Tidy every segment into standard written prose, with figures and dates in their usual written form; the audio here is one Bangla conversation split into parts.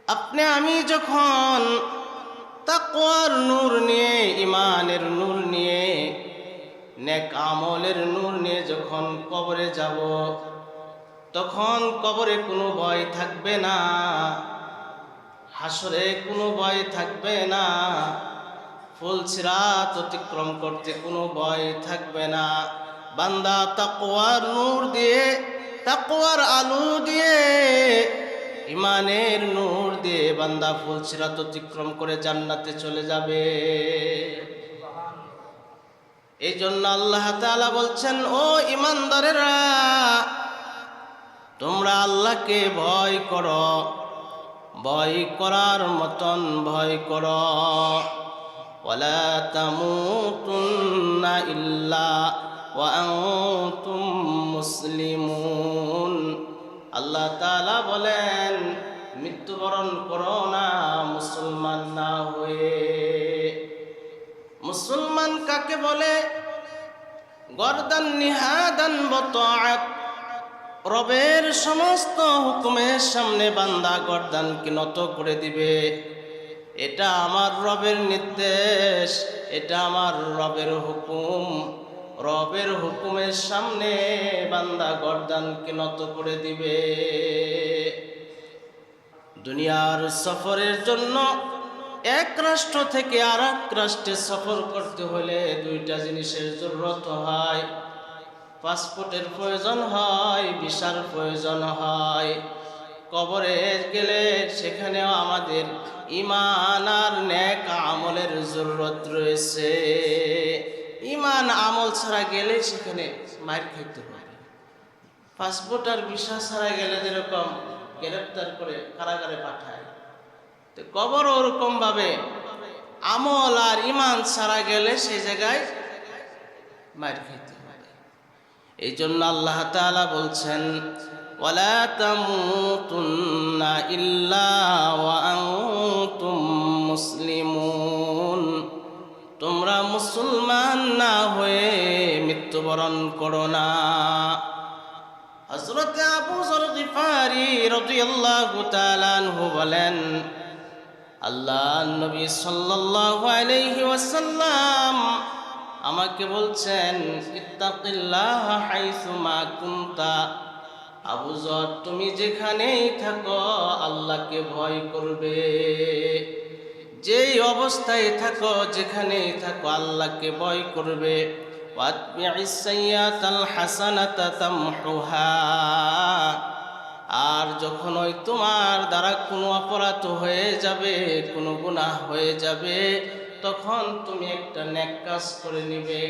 আপনি আমি যখন তাকওয়ার নূর নিয়ে, ঈমানের নূর নিয়ে, নেক আমলের নূর নিয়ে যখন কবরে যাব, তখন কবরে কোনো ভয় থাকবে না, হাসরে কোনো ভয় থাকবে না, ফুলসিরাত অতিক্রম করতে কোনো ভয় থাকবে না। বান্দা তাকওয়ার নূর দিয়ে, তাকওয়ার আলো দিয়ে, ঈমানের নূর দিয়ে বান্দা ফুলসিরাত অতিক্রম করে জান্নাতে চলে যাবে। এই জন্য আল্লাহ তাআলা বলছেন, ও ঈমানদারেরা, তোমরা আল্লাহকে ভয় করো, ভয় করার মতন ভয় করো। ওয়ালা তামুতুন্না ইল্লা ওয়া আনতুম মুসলিমুন। আল্লাহ তাআলা বলেন, মৃত্যুবরণ করো না মুসলমান না হয়ে। মুসলমান কাকে বলে? গরদান নিহাদান বতাআত, রবের সমস্ত হুকুমের সামনে বান্দা গর্দানকে নত করে দিবে। এটা আমার রবের নির্দেশ, এটা আমার রবের হুকুম। রবের হুকুমের সামনে বান্দা গর্দানকে নত করে দিবে। দুনিয়ার সফরের জন্য এক রাষ্ট্র থেকে আর এক রাষ্ট্রে সফর করতে হলে দুইটা জিনিসের জরুরত হয়। পাসপোর্টের প্রয়োজন হয়, ভিসার প্রয়োজন হয়। কবরে গেলে সেখানেও আমাদের ঈমান আর নেক আমলের জরুরত রয়েছে। ঈমান আমল ছাড়া গেলে সেখানে মার খাইতে হবে। পাসপোর্ট আর ভিসা ছাড়া গেলে যেরকম গ্রেফতার করে কারাগারে পাঠায়, তো কবর ওরকম ভাবে আমল আর ঈমান ছাড়া গেলে সেই জায়গায় মার খাইতে হবে। এই জন্য আল্লাহ তাআলা বলছেন, ওয়ালা তামুতুন্না ইল্লা ওয়া আনতুম মুসলিমুন। তোমরা মুসলমান না হয়ে মৃত্যুবরণ করো না। হযরত আবু যর গিফারি রাদিয়াল্লাহু তাআলা আনহু বলেন, আল্লাহর নবী সাল্লাল্লাহু আলাইহি ওয়াসাল্লাম আমাকে বলছেন, ইত্তাকিল্লাহ হাইসুমা কুনতা। আবু যর, তুমি যেখানেই থাকো আল্লাহকে ভয় করবে। যেই অবস্থায় থাকো, যেখানেই থাকো আল্লাহকে ভয় করবে। ওয়াতবি'is সাইয়্যাতাল হাসানাতা তামহুহা। আর যখন ওই তোমার দ্বারা কোনো অপরাধ হয়ে যাবে, কোনো গুনাহ হয়ে যাবে, তখন তুমি একটা নেক কাজ করে নিবে,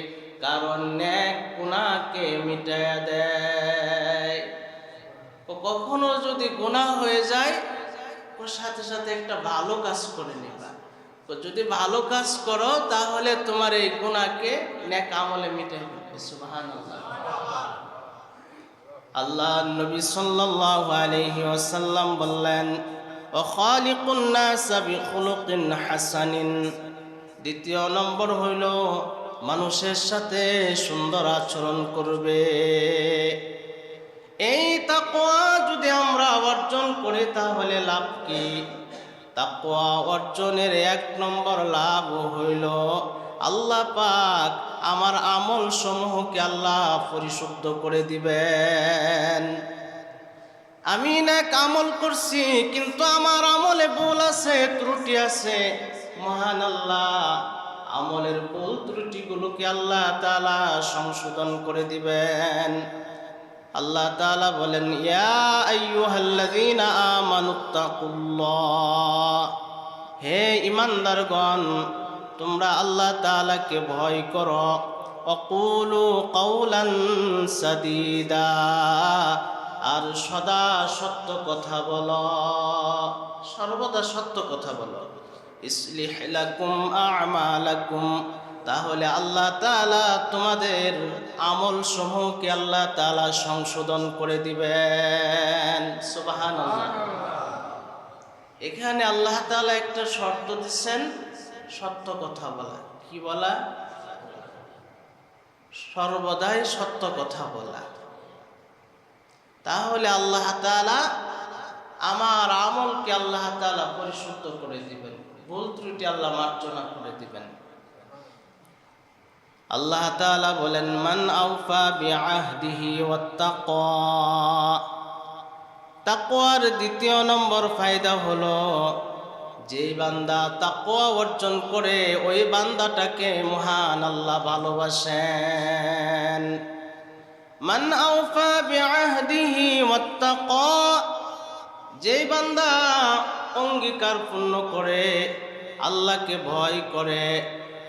কারণ নেক গুনাহকে মিটায়া দেয়। কখনো যদি গুনাহ হয়ে যায়, ওর সাথে সাথে একটা ভালো কাজ করে নিবা। তো যদি ভালো কাজ করো তাহলে তোমার এই গুনাহকে নেক আমলে মিটাই দিবে। সুবহানাল্লাহ। আল্লাহ নবী সাল্লাল্লাহু আলাইহি ওয়াসাল্লাম বললেন, ওয়া খালিকুন নাসা বিখুলুকিন হাসানিন। দ্বিতীয় নম্বর হইল, মানুষের সাথে সুন্দর আচরণ করবে। এই তাকওয়া যদি আমরা অর্জন করি তাহলে লাভ কি? তাকওয়া অর্জনের এক নম্বর লাভ হইল, আল্লাহ পাক আমার আমল সমূহকে আল্লাহ পরিশুদ্ধ করে দিবেন। আমি নেক আমল করছি, কিন্তু আমার আমলে ভুল আছে, ত্রুটি আছে। মহান আল্লাহ আমলের ভুল ত্রুটিগুলোকে আল্লাহ তাআলা সংশোধন করে দিবেন। আল্লাহ তাআলা বলেন, ইয়া আইয়ুহাল্লাযীনা আমানুত্তাকুল্লাহ। হে ঈমানদারগণ, তোমরা আল্লাহ তাআলাকে ভয় করো। ওয়াকুলু কাওলান সাদীদা। আর সদা সত্য কথা বলো, সর্বদা সত্য কথা বলো। ইসলিহ লাকুম আ'মালাকুম। তাহলে আল্লাহ তাআলা তোমাদের আমল সমূহকে আল্লাহ তাআলা সংশোধন করে দিবেন। সুবহানাল্লাহ। এখানে আল্লাহ তাআলা একটা শর্ত দিচ্ছেন, সত্য কথা বলা। কি বলা? সর্বদাই সত্য কথা বলা। তাহলে আল্লাহ তাআলা আমার আমলকে আল্লাহ তাআলা পরিশুদ্ধ করে দিবেন, ভুল ত্রুটি আল্লাহ মার্জনা করে দিবেন। আল্লাহ তাআলা বলেন, মান আওফা বিআহদিহি ওয়াত্তাকা। তাকওয়ার দ্বিতীয় নম্বর ফায়দা হলো, যে বান্দা তাকওয়া অর্জন করে ওই বান্দাটাকে মহান আল্লাহ ভালোবাসেন। মান আওফা বিআহদিহি ওয়াত্তাকা, যে বান্দা অঙ্গীকার পূর্ণ করে আল্লাহকে ভয় করে,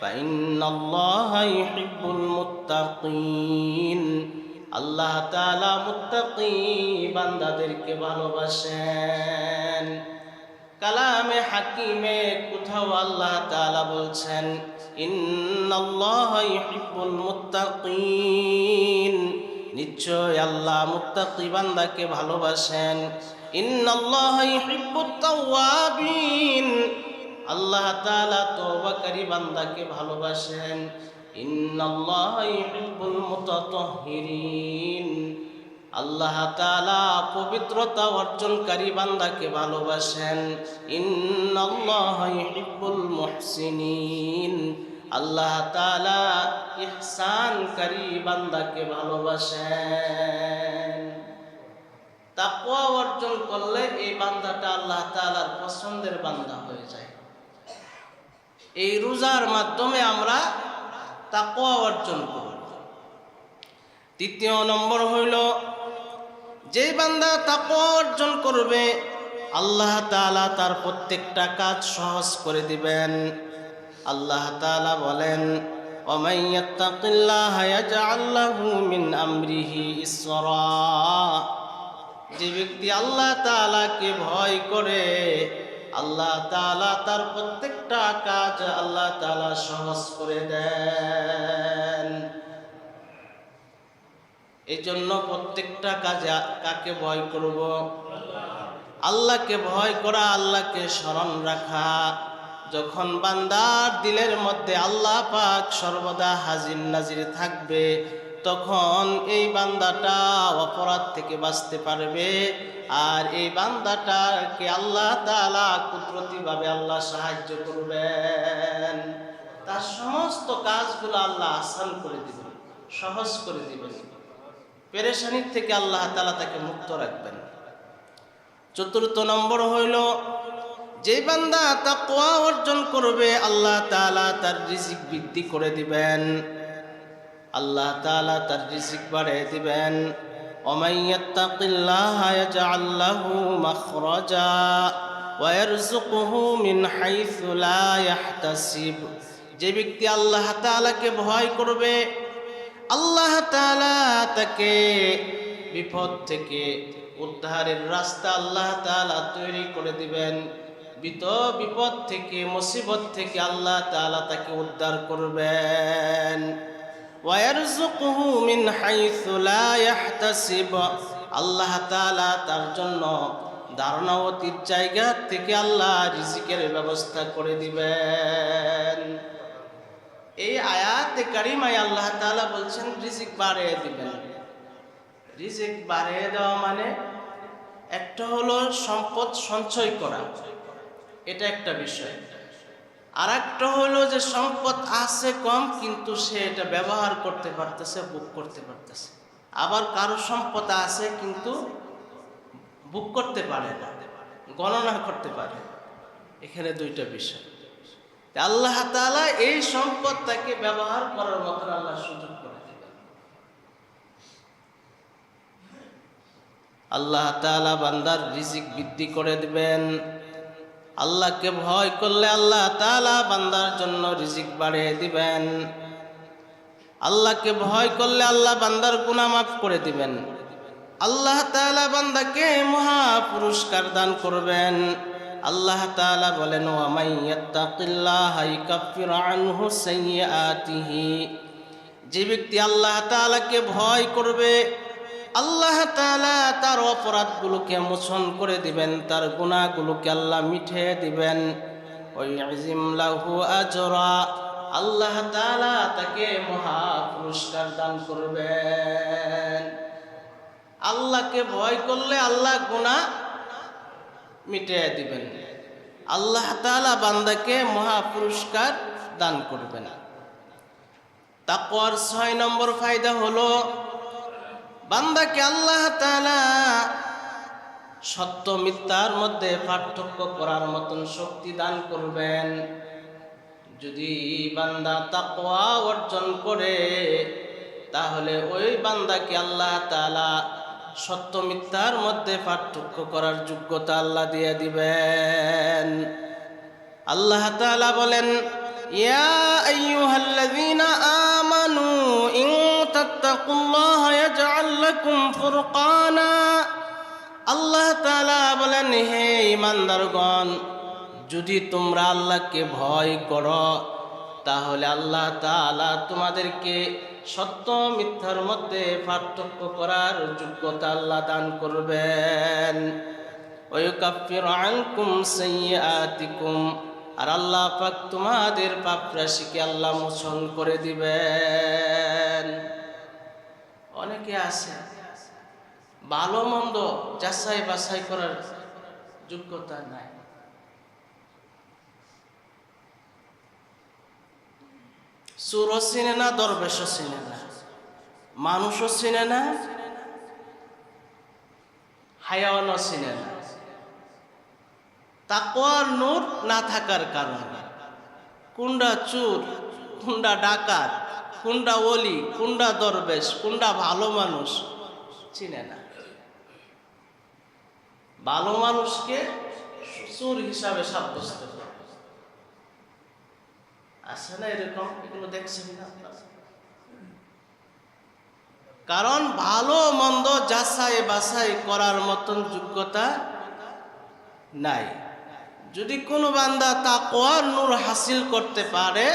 ফাইন্নাল্লাহা ইউহিব্বুল মুত্তাকিন, আল্লাহ তাআলা মুত্তাকি বান্দাদেরকে ভালোবাসেন। কালামে হাকিমে কোথাও আল্লাহ তাআলা বলছেন, ইন্নাল্লাহা ইউহিব্বুল মুত্তাকিন, নিশ্চয় আল্লাহ মুত্তাকি বান্দাকে ভালোবাসেন। ইন্নাল্লাহা ইউহিব্বুত তাওয়াবিন, আল্লাহ তাআলা তওবাকারী বান্দাকে ভালোবাসেন। ইন্নাল্লাহা ইউহিব্বুল মুতাতাহহিরিন, আল্লাহ তাআলা পবিত্রতা অর্জনকারী বান্দাকে ভালোবাসেন। ইন্নাল্লাহা ইউহিব্বুল মুহসিনিন, আল্লাহ তাআলা ইহসানকারী বান্দাকে ভালোবাসেন। তাকওয়া অর্জন করলে এই বান্দাটা আল্লাহ তাআলার পছন্দের বান্দা হয়ে যায়। এই রোজার মাধ্যমে আমরা তাকওয়া অর্জন করব। তৃতীয় নম্বর হইল, যে বান্দা তাকওয়া অর্জন করবে আল্লাহ তাআলা তার প্রত্যেকটা কাজ সহজ করে দিবেন। আল্লাহ তাআলা বলেন, ওয়ামান ইয়াত্তাকিল্লাহা ইয়াজআল লাহু মিন আমরিহি ইসরা, যে ব্যক্তি আল্লাহ তাআলাকে ভয় করে আল্লাহ তাআলা তার প্রত্যেকটা কাজ আল্লাহ তাআলা সহজ করে দেন। এই জন্য প্রত্যেকটা কাজে কাকে ভয় করব? আল্লাহকে ভয় করা, আল্লাহকে স্মরণ রাখা। যখন বান্দার দিলের মধ্যে আল্লাহ পাক সর্বদা হাজির নাজির থাকবে, তখন এই বান্দাটা অপরাধ থেকে বাঁচতে পারবে। আর এই বান্দাটাকে আল্লাহ তাআলা কুদরতিভাবে আল্লাহ সাহায্য করবেন। তার সমস্ত কাজগুলো আল্লাহ আসান করে দিবেন, সহজ করে দিবেন। পেরেশানির থেকে আল্লাহ তাআলা তাকে মুক্ত রাখবেন। চতুর্থ নম্বর হইল, যে বান্দা তাকওয়া অর্জন করবে আল্লাহ তাআলা তার রিজিক বৃদ্ধি করে দিবেন, আল্লাহ তাআলা তার রিজিক বাড়িয়ে দিবেন। ওয়ামান ইয়াত্তাকিল্লাহা ইয়াজআল লাহু মাখরাজা ওয়া ইয়ারযুকহু মিন হাইসু লা ইয়াহতাসিব, যে ব্যক্তি আল্লাহ তাআলাকে ভয় করবে আল্লাহ তাআলা তাকে বিপদ থেকে উদ্ধারের রাস্তা আল্লাহ তাআলা তৈরি করে দিবেন। বিপদ থেকে, মুসিবত থেকে আল্লাহ তাআলা তাকে উদ্ধার করবেন। ওয়া ইয়ারযুকহু মিন হাইসু লা ইয়াহতাসিব, আল্লাহ তাআলা তার জন্য ধারণা অতীত জায়গা থেকে আল্লাহ রিজিকের ব্যবস্থা করে দিবেন। এই আয়াতে কারিমায় আল্লাহ তাআলা বলছেন রিজিক বাড়িয়ে দিবেন। রিজিক বাড়িয়ে দেওয়া মানে একটা হলো সম্পদ সঞ্চয় করা, এটা একটা বিষয়। আর একটা হলো যে সম্পদ আছে কম, কিন্তু সে এটা ব্যবহার করতে পারতেছে, ভোগ করতে পারতেছে। আবার কারো সম্পদ আছে কিন্তু ভোগ করতে পারে না, গণনা করতে পারে। এখানে দুইটা বিষয়। আল্লাহ তাআলা এই সম্পদ তাকে ব্যবহার করার মতো আল্লাহ সুযোগ করে দিবেন। আল্লাহ তাআলা বান্দার রিজিক বৃদ্ধি করে দিবেন। আল্লাহকে ভয় করলে আল্লাহ তাআলা বান্দার জন্য রিজিক বাড়িয়ে দিবেন। আল্লাহকে ভয় করলে আল্লাহ বান্দার গুনাহ মাফ করে দিবেন। আল্লাহ তাআলা বান্দাকে মহা পুরস্কার দান করবেন। আল্লাহ তাআলা বলেন, ওয়া মান ইয়াত্তাকিল্লাহা ইউকাফির আনহু সাইয়্যাতিহি, যে ব্যক্তি আল্লাহ তাআলাকে ভয় করবে আল্লাহ তাআলা তার অপরাধগুলোকে মোচন করে দিবেন, তার গুনাহগুলোকে আল্লাহ মিটিয়ে দিবেন। ওয়া ইয়াযিম লাহু আজরা, আল্লাহ তাআলা তাকে মহা পুরস্কার দান করবেন। আল্লাহকে ভয় করলে আল্লাহ গুনাহ মিটিয়ে দিবেন। আল্লাহ তাআলা বান্দাকে মহা পুরস্কার দান করবেন। তাকওয়ার 6 নম্বর ফায়দা হলো বান্দাকে আল্লাহ তাআলা সত্য মিথ্যার মধ্যে পার্থক্য করার মতন শক্তি দান করবেন। যদি বান্দা তাকওয়া অর্জন করে তাহলে ওই বান্দাকে আল্লাহ তাআলা সত্য মিথ্যার মধ্যে পার্থক্য করার যোগ্যতা আল্লাহ দিয়ে দিবেন। আল্লাহ তাআলা বলেন, ইয়া আইয়ুহাল্লাযীনা আমানু ইন তাত্তাকুল্লাহা ইয়াজআল লাকুম ফুরকানা। আল্লাহ তাআলা বলেন, হে ঈমানদারগণ, যদি তোমরা আল্লাহকে ভয় করো তাহলে আল্লাহ তাআলা তোমাদেরকে সত্য মিথ্যার মধ্যে পার্থক্য করার যোগ্যতা আল্লাহ দান করবেন। ওয়া ইউকাফিরু আনকুম সাইয়্যাতিকুম, আর আল্লাহ পাক তোমাদের পাপ রাশিকে আল্লাহ মোচন করে দিবেন। অনেকে আছে ভালো মন্দ যাচাই বাছাই করার যোগ্যতা নাই। চোরও চিনে না, দরবেশও চিনে না, মানুষও চিনে না, হায়াওয়ানও চিনে না। তাকওয়ার নূর না থাকার কারণে কোনটা চোর, কোনটা ডাকাত, কোনটা ওলি, কোনটা দরবেশ, কোনটা ভালো মানুষ চিনে না। ভালো মানুষকে চোর হিসাবে সাব্যস্ত করে। আছে না এরকম? এগুলো দেখছেন না? কারণ ভালো মন্দ যাচাই বাছাই করার মতন যোগ্যতা নাই। যদি কোনো বান্দা তাকওয়ার নূর হাসিল করতে পারে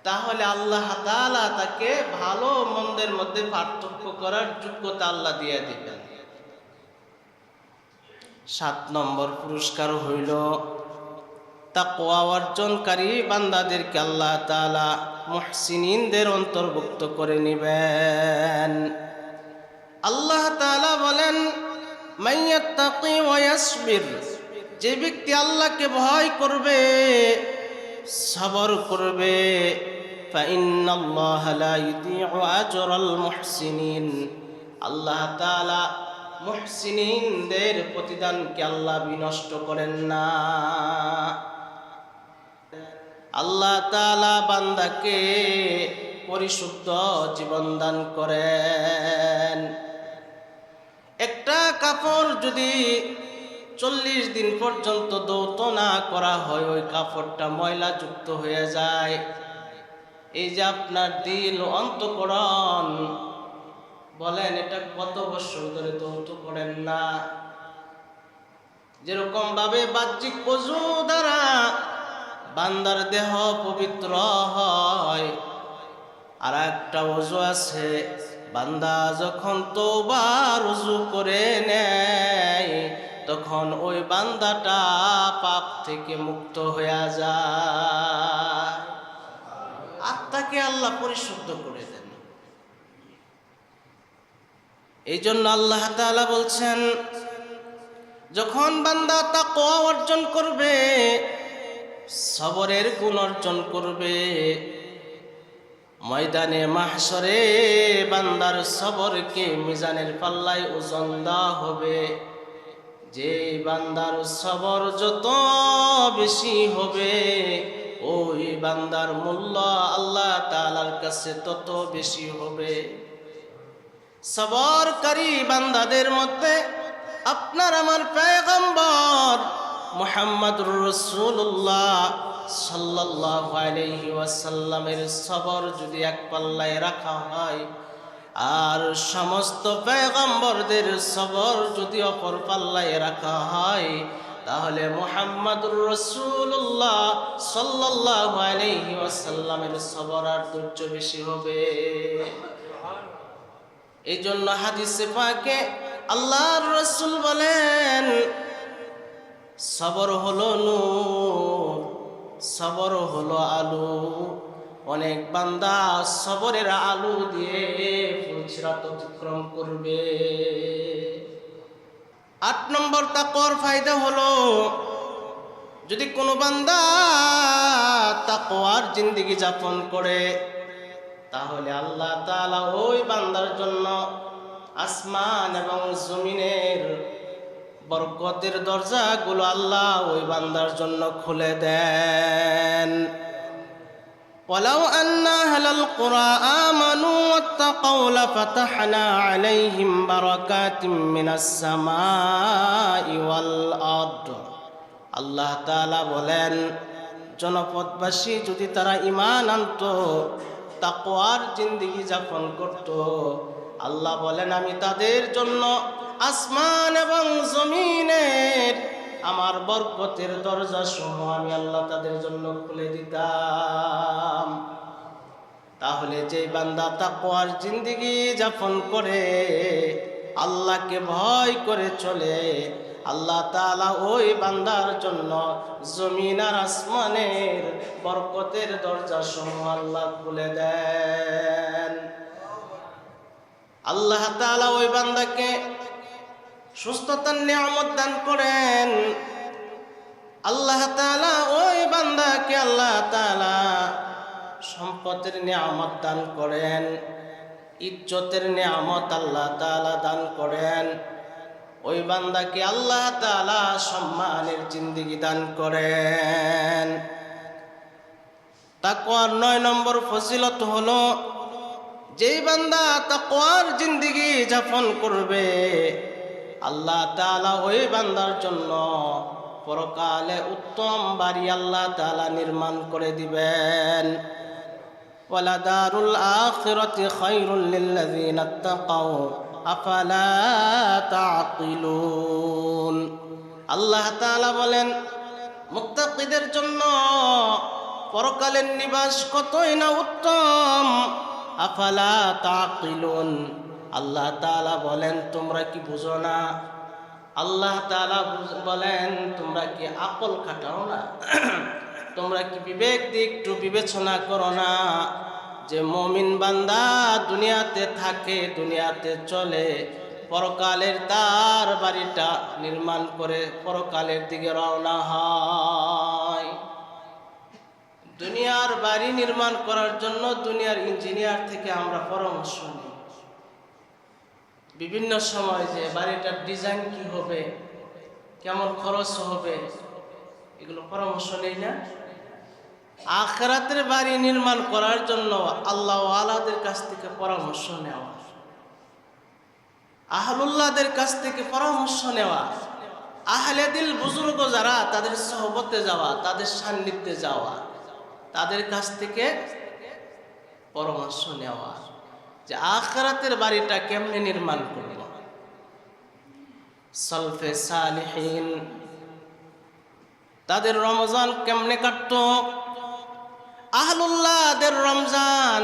তাহলে আল্লাহ তাআলা তাকে ভালো মন্দের মধ্যে পার্থক্য করার যোগ্যতা আল্লাহ দিয়ে দিবেন। 7 নম্বর পুরস্কার হইল তাকওয়া অর্জনকারী বান্দাদেরকে আল্লাহ তাআলা মুহসিনিনদের অন্তর্ভুক্ত করে নেবেন। আল্লাহ তাআলা বলেন, মাইয়াত্তাকি ওয়া ইয়াসবির, যে ব্যক্তি আল্লাহকে ভয় করবে, সবর করবে, ফাইন্নাল্লাহা লা ইউযীউ আজরাল মুহসিনিন, আল্লাহ তাআলা মুহসিনিনদের প্রতিদানকে আল্লাহ বিনষ্ট করেন না। আল্লাহ তাআলা বান্দাকে পরিশুদ্ধ জীবন দান করেন। একটা কাপড় যদি 40 দিন পর্যন্ত ধৌত না করা হয় ওই কাপড়টা ময়লা যুক্ত হয়ে যায়। এই যে আপনার দিল অন্তঃকরণ, বলেন এটা কত বছর ধরে ধৌত করেন না? যেরকম ভাবে বাহ্যিক ওযু দ্বারা বান্দার দেহ পবিত্র হয়, আর একটা ওযু আছে বান্দা যখন তওবার ওযু করে নেয় তখন ওই বান্দাটা পাপ থেকে মুক্ত হয়ে যায়, আত্মাকে আল্লাহ পরিশুদ্ধ করে দেন। এই জন্য আল্লাহ তাআলা বলছেন, যখন বান্দা তাকওয়া অর্জন করবে, সবরের গুণ অর্জন করবে, ময়দানে মাহশরে বান্দার সবরকে মিজানের পাল্লায় ওজন দেওয়া হবে। যে বান্দার সবর যত বেশি হবে ওই বান্দার মূল্য আল্লাহ তাআলার কাছে তত বেশি হবে। সবরকারী বান্দাদের মধ্যে আপনার আমার পয়গম্বর মুহাম্মদুর রাসূলুল্লাহ সাল্লাল্লাহু আলাইহি ওয়াসাল্লামের সবর যদি এক পাল্লায় রাখা হয় আর সমস্ত পয়গম্বরদের সবর যদি অপর পাল্লায় রাখা হয় তাহলে মুহাম্মদুর রাসূলুল্লাহ সাল্লাল্লাহু আলাইহি ওয়াসাল্লামের সবর আর ধৈর্য বেশি হবে। এই জন্য হাদিসে পাকে আল্লাহর রাসূল বলেন, সবর হলো নূর, সবর হলো আলো। অনেক বান্দা সবরের আলো দিয়ে ফুলসিরাত অতিক্রম করবে। 8 নম্বর তাকওয়ার ফায়দা হলো, যদি কোনো বান্দা তাকওয়ার জিন্দেগি যাপন করে তাহলে আল্লাহ তাআলা ওই বান্দার জন্য আসমান এবং জমিনের বরকতের দরজাগুলো আল্লাহ ওই বান্দার জন্য খুলে দেন। ওয়ালাউ আন্না আহলাল কুরা আমানু ওয়াত্তাকাউ লাফাতাহনা আলাইহিম বারাকাতিম মিনাস সামাই ওয়াল আরদ। আল্লাহ তাআলা বলেন, জনপদবাসী যদি তারা ঈমান আনতো, তাকওয়ার জিন্দেগি যাপন করত, আল্লাহ বলেন আমি তাদের জন্য আসমান এবং জমিনের আমার বরকতের দরজা সমূহ আমি আল্লাহ তাদের জন্য খুলে দিতাম। তাহলে যে বান্দা তাকওয়ার জিন্দেগি যাপন করে, আল্লাহকে ভয় করে চলে, আল্লাহ তাআলা ওই বান্দার জন্য জমিন আর আসমানের বরকতের দরজা সমূহ আল্লাহ খুলে দেন। আল্লাহ তাআলা ওই বান্দাকে সুস্থতার নিয়ামত দান করেন। আল্লাহ তাআলা ওই বান্দাকে আল্লাহ তাআলা সম্পদের নিয়ামত দান করেন, ইজ্জতের নিয়ামত আল্লাহ তাআলা দান করেন। ওই বান্দাকে আল্লাহ তাআলা সম্মানের জিন্দেগি দান করেন। তাকওয়ার 9 নম্বর ফজিলত হলো, যেই বান্দা তাকওয়ার জিন্দেগি যাপন করবে, আল্লাহ তাআলা ওই বান্দার জন্য পরকালে উত্তম বাড়ি আল্লাহ তাআলা নির্মাণ করে দিবেন। ওয়ালাদারুল আখিরাতি খায়রুল লিল্লাযিনা ইত্তাকাউ আফালা তাআকিলুন। আল্লাহ তাআলা বলেন, মুত্তাকিদের জন্য পরকালের নিবাস কতই না উত্তম। আফালা তাআকিলুন। আল্লাহ তাআলা বলেন, তোমরা কি বুঝো না? আল্লাহ তাআলা বলেন, তোমরা কি আকল খাটাও না? তোমরা কি বিবেক দিয়ে একটু বিবেচনা করো না যে মুমিন বান্দা দুনিয়াতে থাকে, দুনিয়াতে চলে, পরকালের তার বাড়িটা নির্মাণ করে পরকালের দিকে রওনা হয়। দুনিয়ার বাড়ি নির্মাণ করার জন্য দুনিয়ার ইঞ্জিনিয়ার থেকে আমরা পরামর্শ নিই। বিভিন্ন সময় যে বাড়িটার ডিজাইন কি হবে, কেমন খরচ হবে, এগুলো পরামর্শ নেই না? আখিরাতের বাড়ি নির্মাণ করার জন্য আল্লাহ ওয়ালাদের কাছ থেকে পরামর্শ নেওয়া, আহলুল্লাহদের কাছ থেকে পরামর্শ নেওয়া, আহলে দিল বুজুর্গ যারা, তাদের সোহবতে যাওয়া, তাদের সান্নিধ্যে যাওয়া, তাদের কাছ থেকে পরামর্শ নেওয়া যে আখিরাতের বাড়িটা কেমনে নির্মাণ করব। সালফে সালিহিন তাদের রমজান কেমনে কাটতো, আহলুল্লাহদের রমজান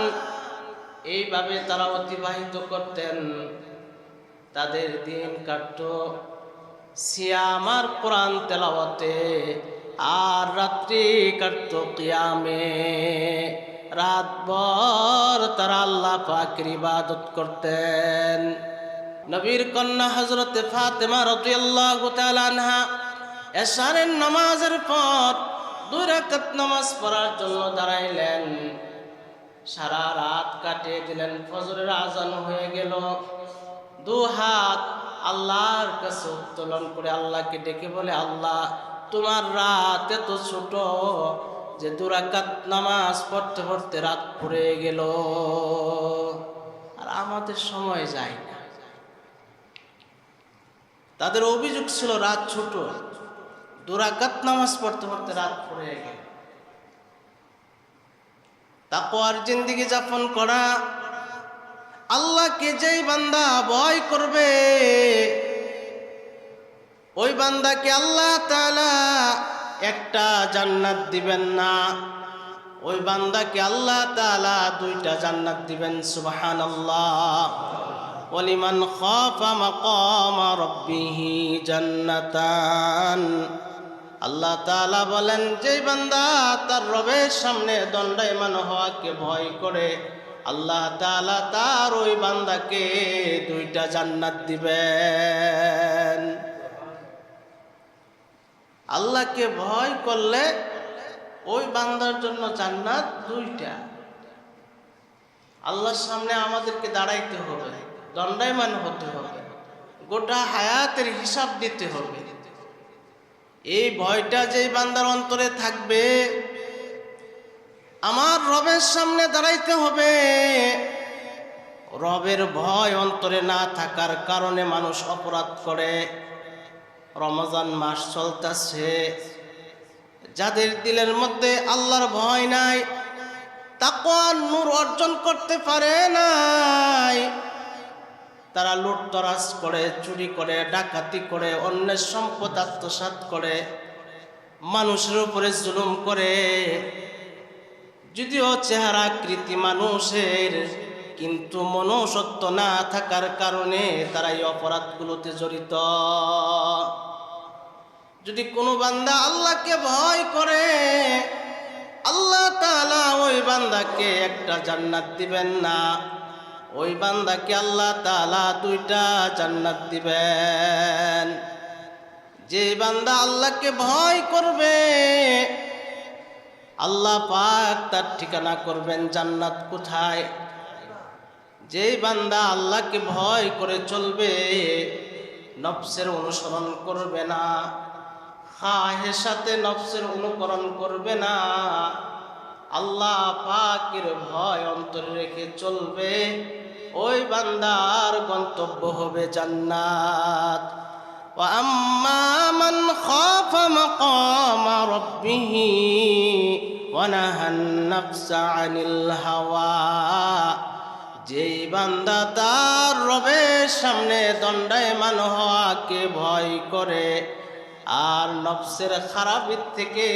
এইভাবে তারা অতিবাহিত করতেন। তাদের দিন কাটতো সিয়াম আর কোরআন তেলাওয়াতে, আর রাত্রি কাটতো কিয়ামে। রাতভর তারা আল্লাহ পাকের ইবাদত করতেন। নবীর কন্যা হযরতে ফাতেমা রাদিয়াল্লাহু তাআলা আনহা এশারের নামাজের পর 2 রাকাত নামাজ পড়ার জন্য দাঁড়াইলেন। সারা রাত কাটিয়ে দিলেন, ফজরের আজান হয়ে গেল। 2 হাত আল্লাহর কাছে উত্তোলন করে আল্লাহকে ডেকে বলে, আল্লাহ তোমার রাত এত ছোট যে 2 রাকাত নামাজ পড়তে পড়তে রাত পড়ে গেল, আর আমাদের সময় যায় না। তাদের অভিযোগ ছিল রাত ছোট, 2 রাকাত নামাজ পড়তে পড়তে রাত পড়ে গেল। তাকওয়ার জিন্দেগি যাপন করা, আল্লাহকে যেই বান্দা ভয় করবে, ওই বান্দাকে আল্লাহ তাআলা একটা জান্নাত দিবেন না, ওই বান্দাকে আল্লাহ তাআলা 2টা জান্নাত দিবেন। সুবহানাল্লাহ। ওয়ালিমান খাফা মাকামা রাব্বিহি জান্নাতান। আল্লাহ তাআলা বলেন, যেই বান্দা তার রবের সামনে দণ্ডায়মান হওয়াকে ভয় করে, আল্লাহ তাআলা তার ওই বান্দাকে 2টা জান্নাত দিবেন। আল্লাহকে ভয় করলে ওই বান্দার জন্য জান্নাত দুইটা। আল্লাহর সামনে আমাদেরকে দাঁড়াইতে হবে, দণ্ডায়মান হতে হবে, গোটা হায়াতের হিসাব দিতে হবে। এই ভয়টা যেই বান্দার অন্তরে থাকবে, আমার রবের সামনে দাঁড়াইতে হবে, রবের ভয় অন্তরে না থাকার কারণে মানুষ অপরাধ করে। রমজান মাস চলতেছে, যাদের দিলের মধ্যে আল্লাহর ভয় নাই, তাকওয়ার নূর অর্জন করতে পারে নাই, তারা লুটতরাজ করে, চুরি করে, ডাকাতি করে, অন্যের সম্পদ আত্মসাৎ করে, মানুষের উপরে জুলুম করে। যদিও চেহারা আকৃতি মানুষের, কিন্তু মনুষ্যত্ব না থাকার কারণে তারা এই অপরাধগুলোতে জড়িত। যদি কোনো বান্দা আল্লাহকে ভয় করে, আল্লাহ তাআলা ওই বান্দাকে একটা জান্নাত দিবেন না, ওই বান্দাকে আল্লাহ তাআলা দুইটা জান্নাত দিবেন। যে বান্দা আল্লাহকে ভয় করবে, আল্লাহ পাক তার ঠিকানা করবেন জান্নাত কোথায়? যেই বান্দা আল্লাহকে ভয় করে চলবে, নফসের অনুসরণ করবে না, খাহেসাতে নফসের অনুকরণ করবে না, আল্লাহ পাকের ভয় অন্তরে রেখে চলবে, ওই বান্দার গন্তব্য হবে জান্নাত। ওয়া আম্মা মান খাফা মাকামা রাব্বিহি ওয়া নাহান নাফসা আনিল হাওয়া, যেই বান্দা তার রবের সামনে দণ্ডায়মান হওয়াকে ভয় করে আর নফসের খারাপের থেকে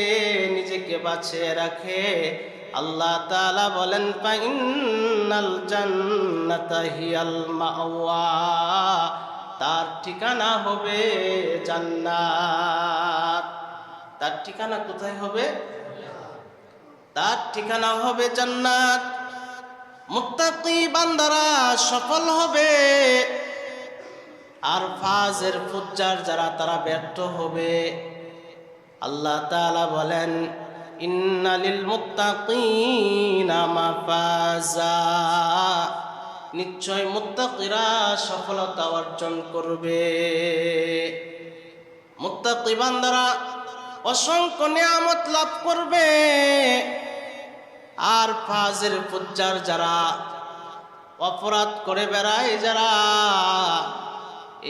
নিজেকে বাঁচিয়ে রাখে, আল্লাহ তাআলা বলেন ফাইন্নাল জান্নাতা হিয়াল মাওয়া, তার ঠিকানা হবে জান্নাত। তার ঠিকানা কোথায় হবে? তার ঠিকানা হবে জান্নাত। মুত্তাকি বান্দারা সফল হবে, আর ফাজের ফুজ্জার যারা তারা ব্যর্থ হবে। আল্লাহ তাআলা বলেন ইন্না লিল মুত্তাকিনা মাফাজা, নিশ্চয় মুত্তাকিরা সফলতা অর্জন করবে। মুত্তাকি বান্দারা অসংখ্য নিয়ামত লাভ করবে, আর ফাজের ফুজ্জার যারা অপরাধ করে বেড়ায়, যারা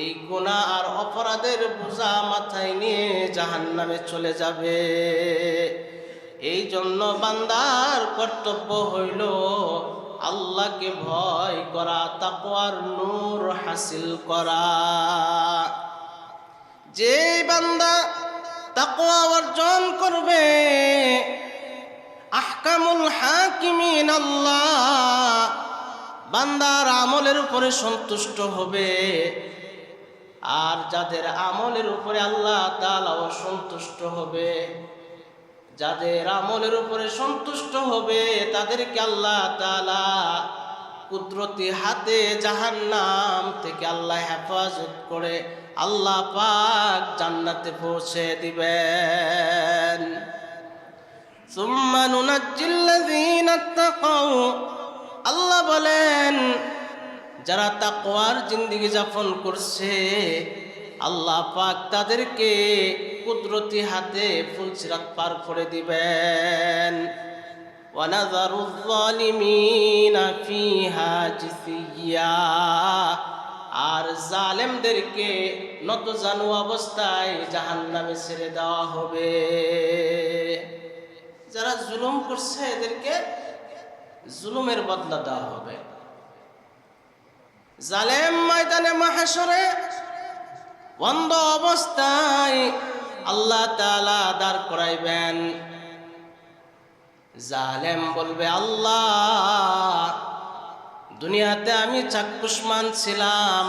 এই গুনাহ আর অপরাধের বোঝা মাথায় নিয়ে জাহান্নামে চলে যাবে। এই জন্য বান্দার কর্তব্য হইল আল্লাহকে ভয় করা, তাকওয়ার নূর হাসিল করা। যে বান্দা তাকওয়া অর্জন করবে, আহকামুল হাকিমিন আল্লাহ, বান্দার আমলের উপরে সন্তুষ্ট হবে, আর যাদের আমলের উপরে আল্লাহ তাআলা সন্তুষ্ট হবে, যাদের আমলের উপরে সন্তুষ্ট হবে, তাদেরকে আল্লাহ তাআলা কুদরতি হাতে জাহান্নাম থেকে আল্লাহ হেফাজত করে আল্লাহ পাক জান্নাতে পৌঁছে দিবেন। সুম্মা নুনাজ্জিল্লাযীনা তাকাউ, আল্লাহ বলেন যারা তাকওয়ার জিন্দেগি যাপন করছে, আল্লাহ পাক তাদেরকে কুদরতি হাতে ফুলসিরাত পার করে দিবেন। ওয়া নাযারুয যালিমিনা ফিহা জিসিয়্যা, আর জালেমদেরকে নতজানু অবস্থায় জাহান্নামে ছেড়ে দেওয়া হবে। যারা জুলুম করছে এদেরকে জুলুমের বদলা দেওয়া হবে। জালেম ময়দানে মাহশরে বন্ধ অবস্থায় আল্লাহ তাআলা দাঁড় করাইবেন। জালেম বলবে, আল্লাহ দুনিয়াতে আমি চাক্ষুষ্মান ছিলাম,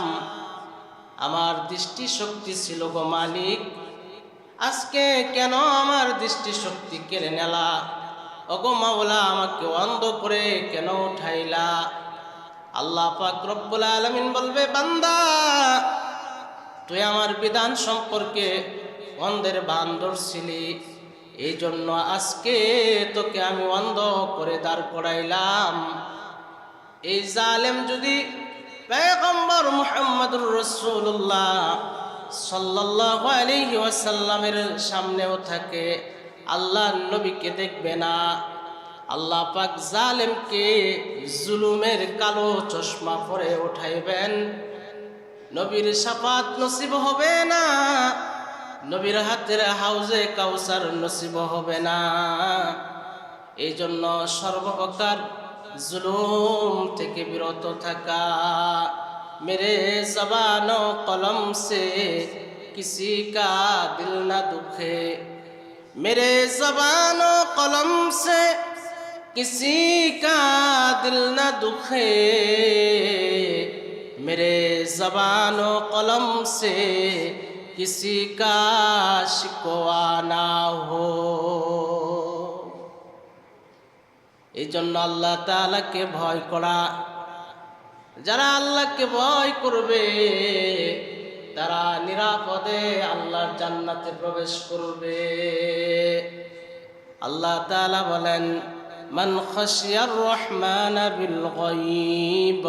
আমার দৃষ্টি শক্তি ছিল গো মালিক, আজকে কেন আমার দৃষ্টি শক্তি কেড়ে নেলা? ওগো মাওলা, আমাকে অন্ধ করে কেন উঠাইলা? আল্লাহ পাক রব্বুল আলামিন বলবে, বান্দা তুই আমার বিধান সম্পর্কে অন্ধের বান ধরছিলি, এই জন্য আজকে তোকে আমি অন্ধ করে দাঁড় করাইলাম। এই জালেম যদি পয়গম্বর মুহাম্মদুর রাসূলুল্লাহ সাল্লাল্লাহু আলাইহি ওয়াসাল্লামের সামনেও থাকে, আল্লাহর নবীকে দেখবে না। আল্লাহ পাক জালেমকে জুলুমের কালো চশমা পরে উঠাইবেন, নবীর শাফাত নসিব হবে না, নবীর হাতের হাউজে কাউসার নসিব হবে না। এই জন্য সর্বপ্রকার जुलूम থেকে বিরত থাকা। मेरे ज़बानो कलम से किसी का दिल न दुखे, मेरे ज़बानो कलम से किसी का दिल न दुखे, मेरे ज़बानो कलम से किसी का शिकवा ना हो। এই জন্য আল্লাহ তাআলাকে ভয় করা, যারা আল্লাহকে ভয় করবে তারা নিরাপদে আল্লাহর জান্নাতে প্রবেশ করবে। আল্লাহ তাআলা বলেন, মান খাশিয়ার রহমান বিল গায়ব,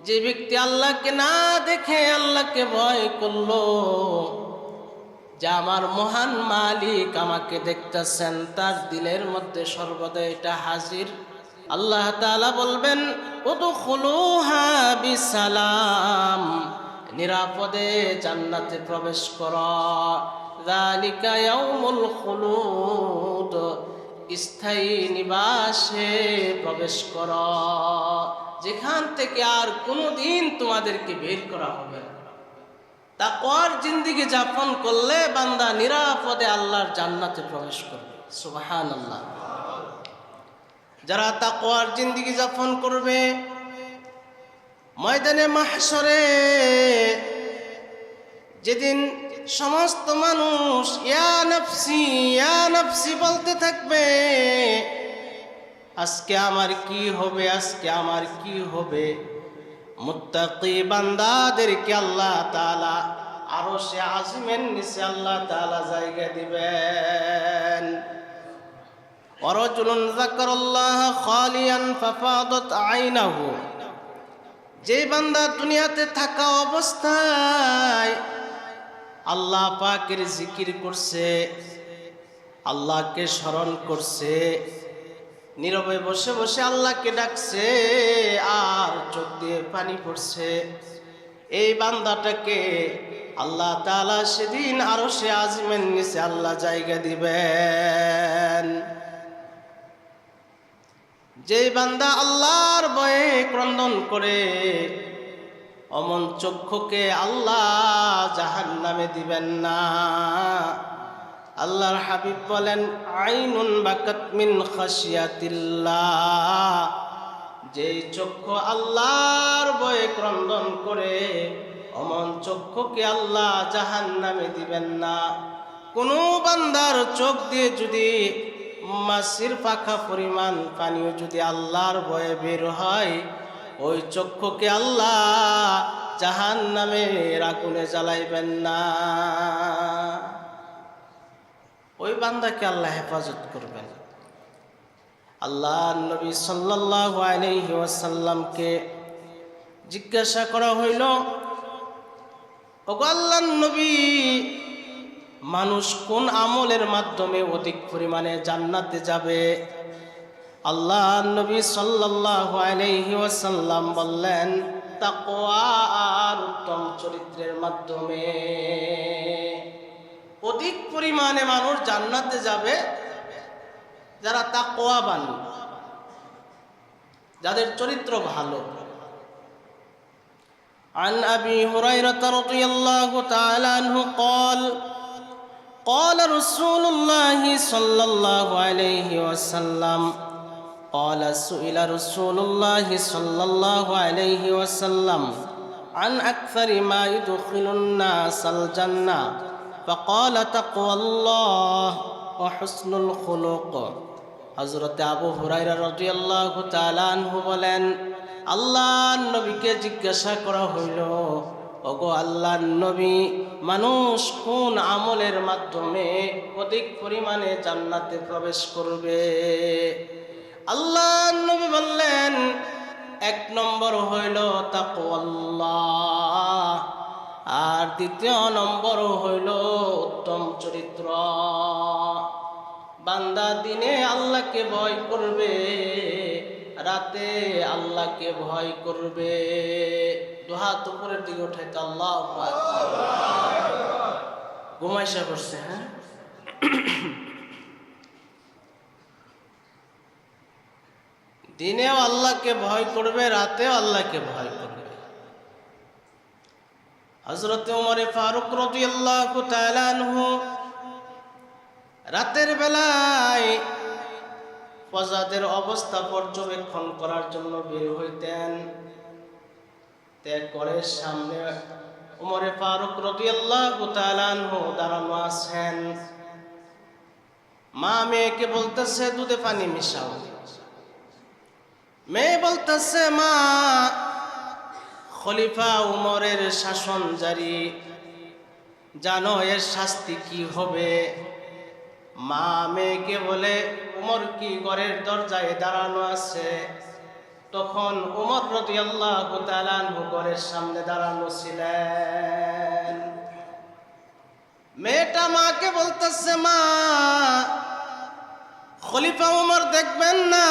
যে ব্যক্তি আল্লাহকে না দেখে আল্লাহকে ভয় করলো, যে আমার মহান মালিক আমাকে দেখতেছেন, তার দিলের মধ্যে সর্বদা এটা হাজির। আল্লাহ তাআলা বলবেন, উদখুলুহা বিসালাম, নিরাপদে জান্নাতে প্রবেশ করো। যালিকা ইয়াউমুল খুলুদ, স্থায়ী নিবাসে প্রবেশ করো, যেখান থেকে আর কোনোদিন তোমাদেরকে বের করা হবে না। তাকওয়ার জিন্দেগি যাপন করলে বান্দা নিরাপদে আল্লাহর জান্নাতে প্রবেশ করবে। সুবহানাল্লাহ। যারা তাকওয়ার জিন্দেগি যাপন করবে, ময়দানে মাহশরে যেদিন সমস্ত মানুষ ইয়া নাফসি বলতে থাকবে, আজকে আমার কি হবে, আজকে আমার কি হবে, মুত্তাকি বান্দাদেরকে আল্লাহ তাআলা আরশে আজিমের নিচে আল্লাহ তাআলা জায়গা দিবেন। ওয়ারাজুলুন যাকারাল্লাহ খালিয়ান ফাফাদাত আইনাহু, যে বান্দা দুনিয়াতে থাকা অবস্থায় আল্লাহ পাকের জিকির করছে, আল্লাহকে স্মরণ করছে, নীরবে বসে বসে আল্লাহকে ডাকছে, আর চোখ দিয়ে পানি পড়ছে, এই বান্দাটাকে আল্লাহ তাআলা সেদিন আরশে আজিমের নিচে আল্লাহ জায়গা দিবেন। যে বান্দা আল্লাহর ভয়ে ক্রন্দন করে, অমন চক্ষুকে আল্লাহ জাহান্নামে দিবেন না। আল্লাহর হাবিব বলেন, আইনুন বাকাত মিন খাশিয়াতিল্লাহ, যে চক্ষু আল্লাহর ভয়ে ক্রন্দন করে, অমন চক্ষুকে আল্লাহ জাহান্নামে দিবেন না। কোনো বান্দার চোখ দিয়ে যদি মাছির পাখা পরিমাণ পানিও যদি আল্লাহর ভয়ে বের হয়, ওই চক্ষুকে আল্লাহ জাহান্নামের আগুনে জ্বালাইবেন না। ওই বান্দাকে আল্লাহ হেফাজত করবেন। আল্লাহ নবী সাল্লাল্লাহু আলাইহি ওয়াসাল্লামকে জিজ্ঞাসা করা হইল, ওগো আল্লাহর নবী, মানুষ কোন আমলের মাধ্যমে অধিক পরিমাণে জান্নাতে যাবে? আল্লাহ নবী সাল্লাল্লাহু আলাইহি ওয়াসাল্লাম বললেন, তাকওয়া আর উত্তম চরিত্রের মাধ্যমে। অধিক পরিমাণে মানুষ জান্নাতে যাবে যারা তাকওয়াবান, যাদের চরিত্র ভালো। عن أبي هريرة رضي الله تعالى عنه قال قال رسول الله صلى الله عليه وسلم قال سئل رسول الله صلى الله عليه وسلم عن أكثر ما يدخل الناس الجنة فقال تقوى الله وحسن الخلق। হযরত আবু হুরায়রা রাদিয়াল্লাহু তাআলা আনহু বলেন, আল্লাহর নবীকে জিজ্ঞাসা করা হইল, ওগো আল্লাহর নবী, মানুষ কোন আমলের মাধ্যমে অধিক পরিমাণে জান্নাতে প্রবেশ করবে? আল্লাহর নবী বললেন, 1 নম্বর হইল তাকওয়াল্লাহ, আর 2য় নম্বর হইল উত্তম চরিত্র। বান্দা দিনে আল্লাহকে ভয় করবে, রাতে আল্লাহকে ভয় করবে। দুহাত উপরের দিকে উঠাইতে আল্লাহু আকবার। ঘুমাইশা করছে, হ্যাঁ? দিনেও আল্লাহকে ভয় করবে, রাতেও আল্লাহকে ভয় করবে। হযরত ওমর ফারুক রাদিয়াল্লাহু তাআলা আনহু রাতের বেলায় প্রজাদের অবস্থা পর্যবেক্ষণ করার জন্য বের হইতেন। ত্যাগ করে সামনে ওমর ফারুক রাদিয়াল্লাহু তাআলা আনহু দাঁড়ানো আছেন। মা মেয়েকে বলতেছে দুধে পানি মিশাও। মেয়ে বলতেছে, মা, খলিফা উমরের শাসন জারি, জানো এর শাস্তি কি হবে? মা মেয়েকে বলে, উমর কি ঘরের দরজায় দাঁড়ানো আছে? তখন উমর রাদিয়াল্লাহু তাআলা আনহু ঘরের সামনে দাঁড়ানো ছিলেন। মেয়েটা মাকে বলতেছে, মা, খলিফা উমর দেখবেন না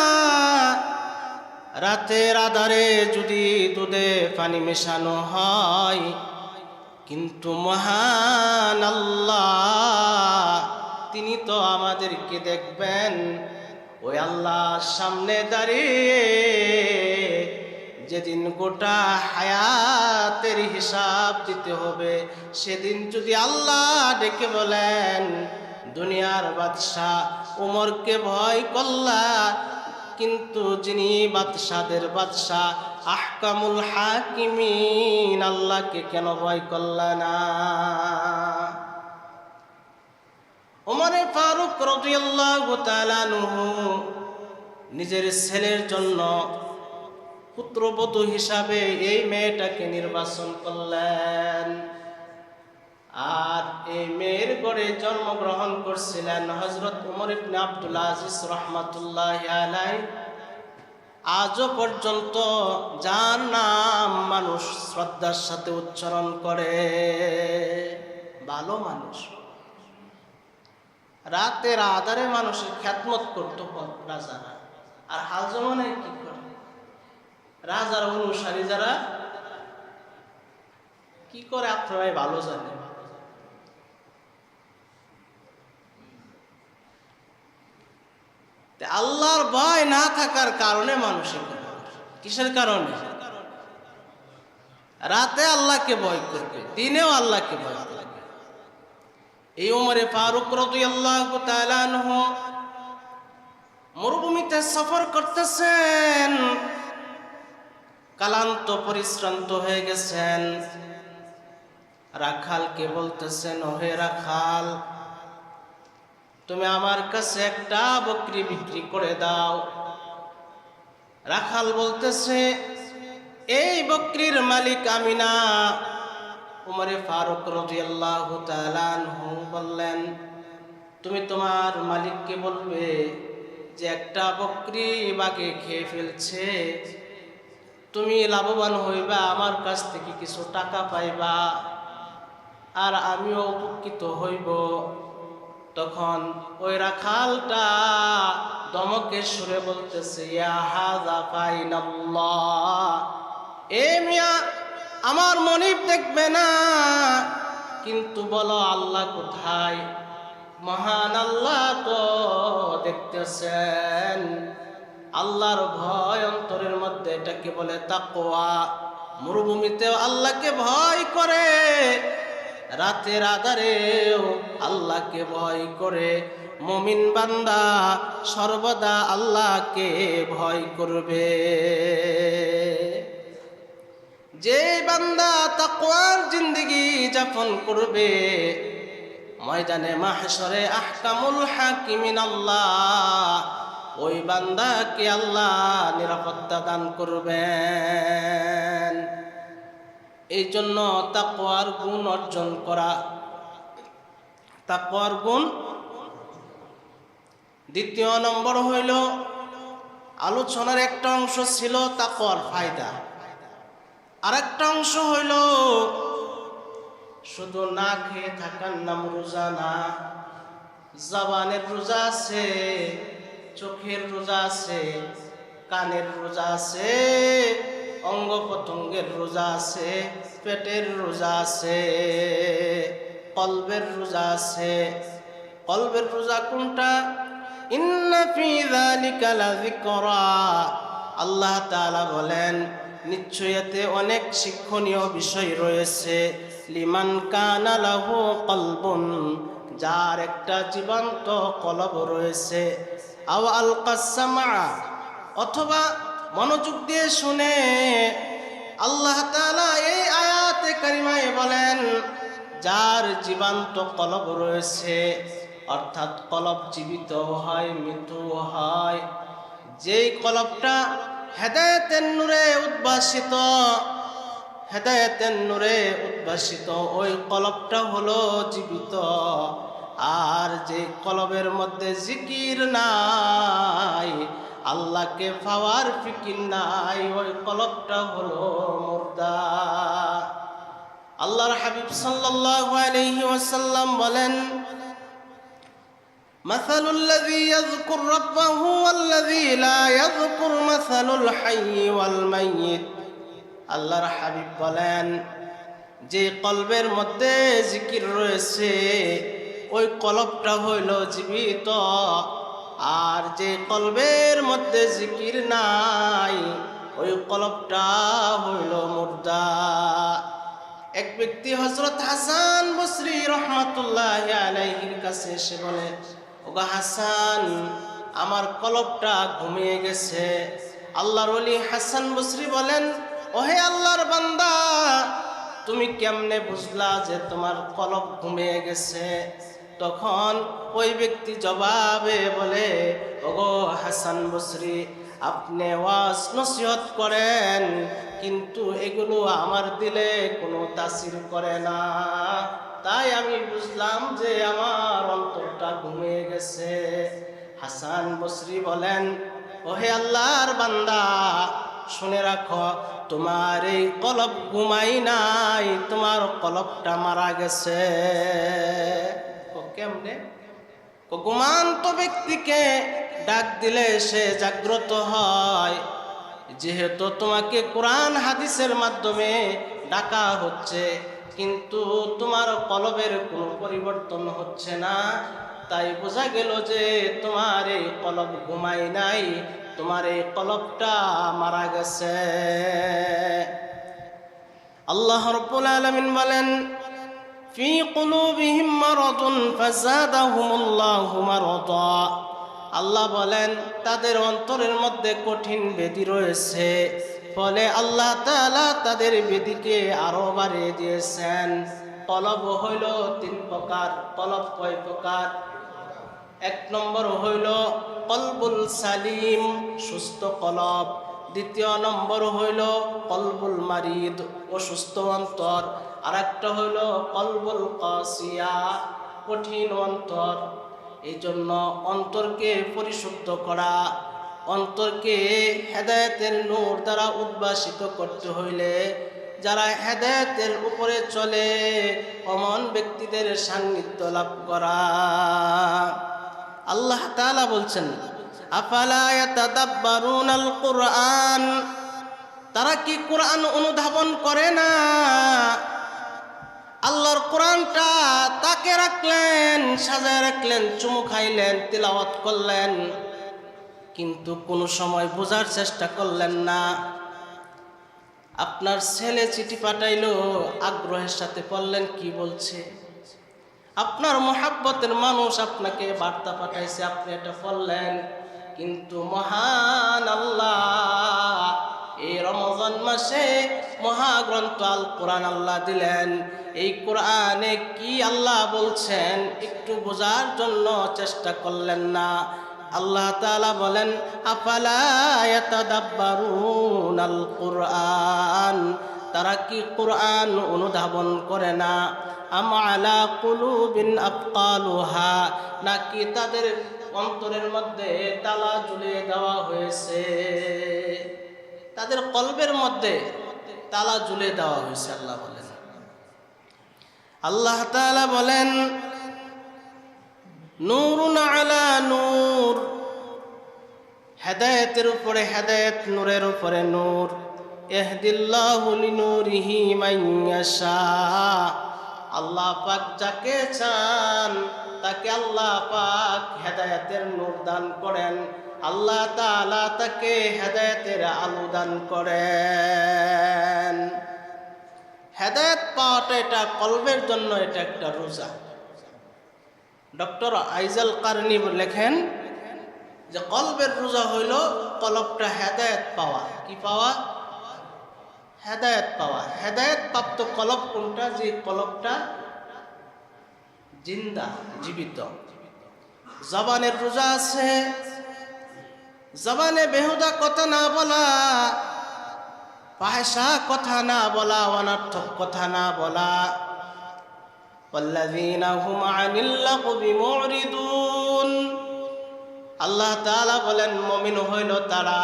রাতের আধারে যদি দুধে পানি মেশানো হয়, কিন্তু মহান আল্লাহ তিনি তো আমাদেরকে দেখবেন। ওই আল্লাহর সামনে দাঁড়িয়ে যেদিন গোটা হায়াতের হিসাব দিতে হবে, সেদিন যদি আল্লাহ ডেকে বলেন, দুনিয়ার বাদশাহ উমরকে ভয় করলা, কিন্তু যিনি বাদশাদের বাদশাহ আহকামুল হাকিমিন আল্লাহকে কেন ভয় করলা না? ওমর ফারুক রাদিয়াল্লাহু তাআলা আনহু নিজের ছেলের জন্য পুত্রবধূ হিসাবে এই মেয়েটাকে নির্বাচন করলেন। আর এই মেয়ের ঘরে জন্মগ্রহণ করছিলেন হযরত ওমর ইবনে আব্দুল আজিজ রাহমাতুল্লাহি আলাইহি। আজও পর্যন্ত যার নাম মানুষ শ্রদ্ধার সাথে উচ্চারণ করে। ভালো মানুষ, রাতের আধারে মানুষের খ্যাতমত করতো রাজারা। আর হাল জমানায় কি করে? রাজার অনুসারী যারা কি করে আপনারাই ভালো জানেন। আল্লাহর ভয় না থাকার কারণে মানুষের কিসের কারণে? রাতে আল্লাহকে ভয় করবে, দিনেও আল্লাহকে ভয় করবে। এই ওমর ফারুক রাদিয়াল্লাহু তাআলা আনহু মরুভূমিতে সফর করতেছেন, ক্লান্ত পরিশ্রান্ত হয়ে গেছেন। রাখালকে বলতেছেন, ওহে রাখাল, তুমি আমার কাছে একটা বকরি বিক্রি করে দাও। রাখাল বলতেছে, এই বকরির মালিক আমি না। ওমর ফারুক রাদিয়াল্লাহু তাআলা আনহু বললেন, তুমি তোমার মালিককে বলবে যে একটা বকরি বাঘে খেয়ে ফেলছে, তুমি লাভবান হইবা, আমার কাছ থেকে কিছু টাকা পাইবা, আর আমিও উপকৃত হইব। তখন ওই রাখালটা দমকের সুরে বলতেছে, ইয়া হাযা ফাইনাল্লাহ, এ মিয়া, আমার মনিব দেখবে না, কিন্তু বলো আল্লাহ কোথায়? মহান আল্লাহ তো দেখতেছেন। আল্লাহর ভয় অন্তরের মধ্যে, এটাকে বলে তাকওয়া। মরুভূমিতেও আল্লাহকে ভয় করে, রাতের আধারেও আল্লাহকে ভয় করে। মুমিন বান্দা সর্বদা আল্লাহকে ভয় করবে। যে বান্দা তাকওয়ার জিন্দেগি যাপন করবে, ময়দানে মাহশরে আহকামুল হাকিমিন আল্লাহ, ওই বান্দাকে আল্লাহ নিরাপত্তা দান করবেন। এই জন্য তাকওয়ার গুণ অর্জন করা, তাকওয়ার গুণ। দ্বিতীয় নম্বর হইল, আলোচনার একটা অংশ ছিল তাকওয়ার ফায়দা, আর একটা অংশ হইল শুধু না খেয়ে থাকার নাম রোজা না, জবানের রোজা আছে, চোখের রোজা আছে, কানের রোজা আছে, অঙ্গ প্রত্যঙ্গের রোজা আছে, পেটের রোজা আছে, কলবের রোজা আছে। কলবের রোজা কোনটা? ইন্না ফি যালিকা লাযিকরা, আল্লাহ তাআলা বলেন নিশ্চয় এতে অনেক শিক্ষণীয় বিষয় রয়েছে। লিমান কানা লাহু কলবুন, যার একটা জীবন্ত কলব রয়েছে। আও আলকাস সামা, অথবা মনোযোগ দিয়ে শুনে। আল্লাহ তাআলা এই আয়াতে কারিমায় বলেন যার জীবন্ত কলব রয়েছে, অর্থাৎ কলব জীবিত হয়, মৃত্যু হয়। যেই কলবটা হেদায়েতের নূরে উদ্ভাসিত, হেদায়েতের নূরে উদ্ভাসিত, ওই কলবটা হলো জীবিত। আর যে কলবের মধ্যে জিকির নাই, আল্লাহকে পাওয়ার ফিকির নাই, ওই কলবটা হলো মুর্দা। আল্লাহর হাবিব সাল্লাল্লাহু আলাইহি ওয়াসাল্লাম বলেন মাসালুল লাযী ইয়াযকুর রাব্বাহু ওয়াল্লাযী লা ইয়াযকুর মাসালুল হাইয়্যি ওয়াল মাইয়িত। আল্লাহর হাবিব বলেন যে কলবের মধ্যে জিকির রয়েছে ওই কলবটা হইল জীবিত, আর যে কলবের মধ্যে জিকির নাই ওই কলবটা হইল মুর্দা। এক ব্যক্তি হযরত হাসান বসরি রাহমাতুল্লাহি আলাইহির কাছে এসে বলে, ওগো হাসান, আমার কলবটা ঘুমিয়ে গেছে। আল্লাহর ওলি হাসান বসরি বলেন, ওহে আল্লাহর বান্দা, তুমি কেমনে বুঝলা যে তোমার কলব ঘুমিয়ে গেছে? তখন ওই ব্যক্তি জবাবে বলে, ওগো হাসান বসরি, আপনি ওয়াজ নসিহত করেন, কিন্তু এগুলো আমার দিলে কোনো তাসির করে না, তাই আমি বুঝলাম যে আমার অন্তরটা ঘুমিয়ে গেছে। হাসান বসরি বলেন, ওহে আল্লাহর বান্দা, শুনে রাখো, তোমার এই কলব ঘুমাই নাই, তোমার কলবটা মারা গেছে। কেমনে? ঘুমান্ত ব্যক্তিকে ডাক দিলে সে জাগ্রত হয়। যেহেতু তোমাকে কোরআন হাদিসের মাধ্যমে ডাকা হচ্ছে, কিন্তু তোমার কলবের কোনো পরিবর্তন হচ্ছে না, তাই বোঝা গেল যে তোমার এই কলব ঘুমাই নাই, তোমার এই কলবটা মারা গেছে। আল্লাহ রাব্বুল আলামিন বলেন, ফি কুলুবিহিম মারাদুন ফাযাদাহুমুল্লাহু মারাদা। আল্লাহ বলেন তাদের অন্তরের মধ্যে কঠিন ব্যাধি রয়েছে, ফলে আল্লাহ তাআলা তাদের ব্যাধিকে আরো বাড়িয়ে দিয়েছেন। কলব হইল তিন প্রকার। কলব কয় প্রকার? এক নম্বর হইল কলবুল সালিম, সুস্থ কলব। দ্বিতীয় নম্বর হইল কলবুল মারিদ, অসুস্থ অন্তর। আর একটা হইল কলবুল কাসিয়া, কঠিন অন্তর। এই জন্য অন্তরকে পরিশুদ্ধ করা, অন্তরকে হেদায়েতের নূর দ্বারা উদ্ভাসিত করতে হইলে যারা হেদায়েতের উপরে চলে অমন ব্যক্তিদের সান্নিধ্য লাভ করা। আল্লাহ তাআলা বলছেন, আফালা ইয়াতাদাব্বারুনাল কুরআন, তারা কি কোরআন অনুধাবন করে না? আল্লাহর কোরআনটা তাকে রাখলেন, সাজায় রাখলেন, চুমু খাইলেন, তিলাওয়াত করলেন, কিন্তু কোনো সময় বোঝার চেষ্টা করলেন না। আপনার ছেলে চিঠি পাঠাইলো, আগ্রহের সাথে পড়লেন কি বলছে। আপনার মহাব্বতের মানুষ আপনাকে বার্তা পাঠাইছে, আপনি এটা পড়লেন, কিন্তু মহান আল্লাহ এই রমজান মাসে মহাগ্রন্থ আল কোরআন আল্লাহ দিলেন। এই কোরআনে কি আল্লাহ বলছেন একটু বোঝার জন্য চেষ্টা করলেন না। আল্লাহ তাআলা বলেন, আফালা ইয়াতাদাব্বারুনাল কুরআন, তারা কি কোরআন অনুধাবন করে না? আম আলা কুলুবিন আকফালুহা, নাকি তাদের অন্তরের মধ্যে তালা ঝুলিয়ে দেওয়া হয়েছে? তাদের কলবের মধ্যে তালা ঝুলিয়ে দেওয়া হয়েছে। আল্লাহ বলেন, আল্লাহ তাআলা বলেন, নূরুন আলা নূর, হেদায়েতের উপরে হেদায়েত, নূরের উপরে নূর। ইহদিল্লাহু লিনূরিহি মান ইয়াশা, আল্লাহ পাক যাকে চান তাকে আল্লাহ পাক হেদায়েতের নূর দান করেন। আল্লাহ তাআলা তাকে হেদায়েতের আলো দান করেন। হেদায়েত পাওয়াটা এটা কলবের জন্য এটা একটা রোজা। ডক্টর আইজাল কারনি লেখেন যে কলবের রোজা হইল কলবটা হেদায়েত পাওয়া। কি পাওয়া? হেদায়েত পাওয়া। হেদায়েত প্রাপ্ত কলব কোনটা? যে কলবটা জিন্দা, জীবিত। জবানের রোজা আছে, জবানে বেহুদা কথা না বলা, ফাহিশা কথা না বলা, অনর্থক কথা না বলা। ওয়াল্লাযীনা হুম আনিল লাগবি মুরিদুন, আল্লাহ তাআলা বলেন মুমিন হইল তারা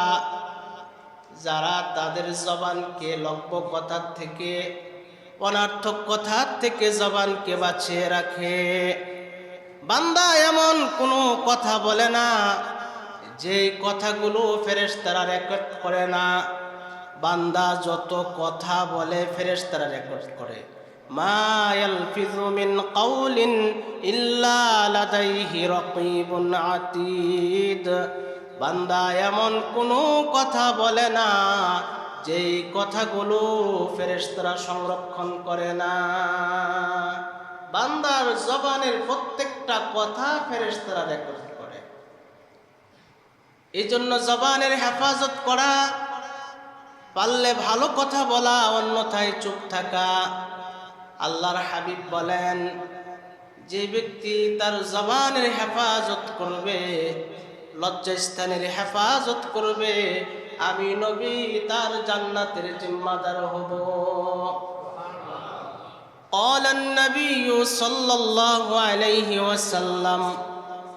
যারা তাদের জবানকে লব্য কথার থেকে, অনর্থক কথার থেকে জবানকে বাঁচিয়ে রাখে। বান্দা এমন কোনো কথা বলে না যে কথাগুলো ফেরেশতারা রেকর্ড করে না। বান্দা যত কথা বলে ফেরেশতারা রেকর্ড করে। মা ইয়ালফিযু মিন কাওলিন ইল্লা লাদাইহি রাকীবুন আতীদ, বান্দা এমন কোনো কথা বলে না যেই কথাগুলো ফেরেশতারা সংরক্ষণ করে না। বান্দার জবানের প্রত্যেকটা কথা ফেরেশতারা রেকর্ড করে। এই জন্য জবানের হেফাজত করা, পারলে ভালো কথা বলা, অন্যথায় চুপ থাকা। আল্লাহর হাবিব বলেন, যে ব্যক্তি তার জবানের হেফাজত করবে, লজ্জাস্থানের হেফাজত করবে, আমি নবী তার জান্নাতের জিম্মাদার হব। قال النبي صلى الله عليه وسلم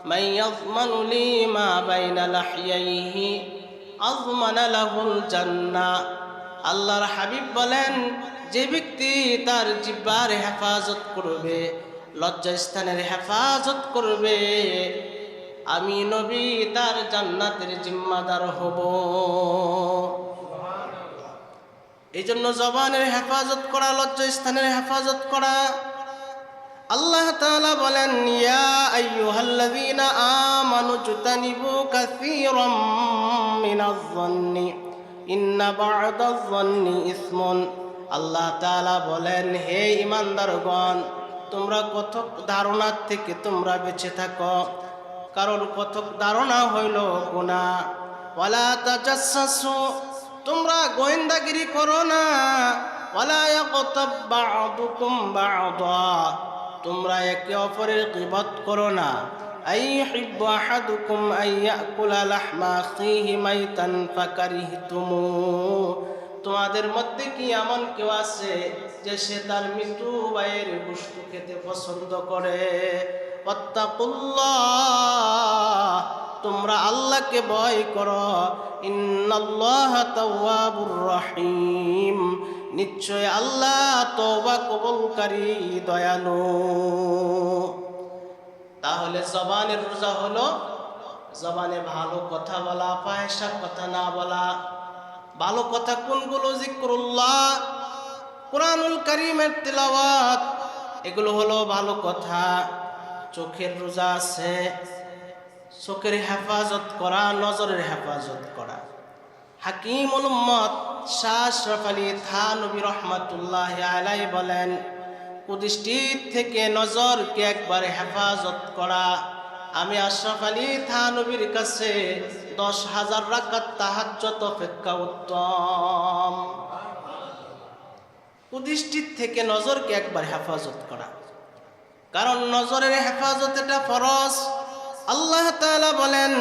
من يضمن لي ما بين لحييه أضمن له الجنة। আল্লাহর হাবিব বলেন, যে ব্যক্তি তার জিহ্বার হেফাজত করবে, লজ্জাস্থানের হেফাজত করবে, আমি নবী তার জান্নাতের জিম্মাদার হব। এই জন্য জবানের হেফাজত করা, লজ্জাস্থানের হেফাজত করা। আল্লাহ তাআলা বলেন, ইয়া আইয়ুহাল্লাযীনা আমানু জতানিবু কাসীরাম মিনাজ-যন্নি ইন্না বা'দাজ-যন্নি ইসমুন। আল্লাহ তাআলা বলেন, হে ঈমানদারগণ, তোমরা কতক ধারণার থেকে তোমরা বেঁচে থাকো, কারণ কতক ধারণা হইল গুনাহ। ওয়ালা তাজাসসু, তোমরা গোয়েন্দাগিরি করো না। ওয়ালা ইয়াগতাব বা'দুকুম বা'দা, তোমরা একে অপরের গীবত করো না। আইয়ুহিব্বু আহাদুকুম আইয়াকুলা লাহমা আখিহি মাইতান ফাকারিহতুমু, তোমাদের মধ্যে কি এমন কেউ আছে যে সে তার মৃত ভাইয়ের গোশত খেতে পছন্দ করে? ওয়াত্তাকুল্লাহ, তোমরা আল্লাহকে ভয় করো। ইন্নাল্লাহা তাওয়াবুর রহিম, নিশ্চয় আল্লাহ তওবা কবুলকারী, দয়ালু। তাহলে জবানের রোজা হলো জবানে ভালো কথা বলা, ফাহিশা কথা না বলা। ভালো কথা কোনগুলো? জিক্রুল্লাহ, কুরআনুল কারীমের তিলাওয়াত, এগুলো হলো ভালো কথা। চোখের রোজা আছে, চোখের হেফাজত করা, নজরের হেফাজত করা। হাকিমুল উম্মত শাহ আশরাফ আলী থানভী রাহমাতুল্লাহি আলাইহি বলেন, কুদৃষ্টির থেকে নজরকে একবার হেফাজত করা। আমি আশরাফ আলী থানভীর কাছে 10,000 রাকাত তাহাজ্জুদ অপেক্ষা উত্তম। কুদৃষ্টির থেকে নজরকে একবার হেফাজত করা, কারণ নজরের হেফাজত এটা ফরজ। আল্লাহ তাআলা বলেন,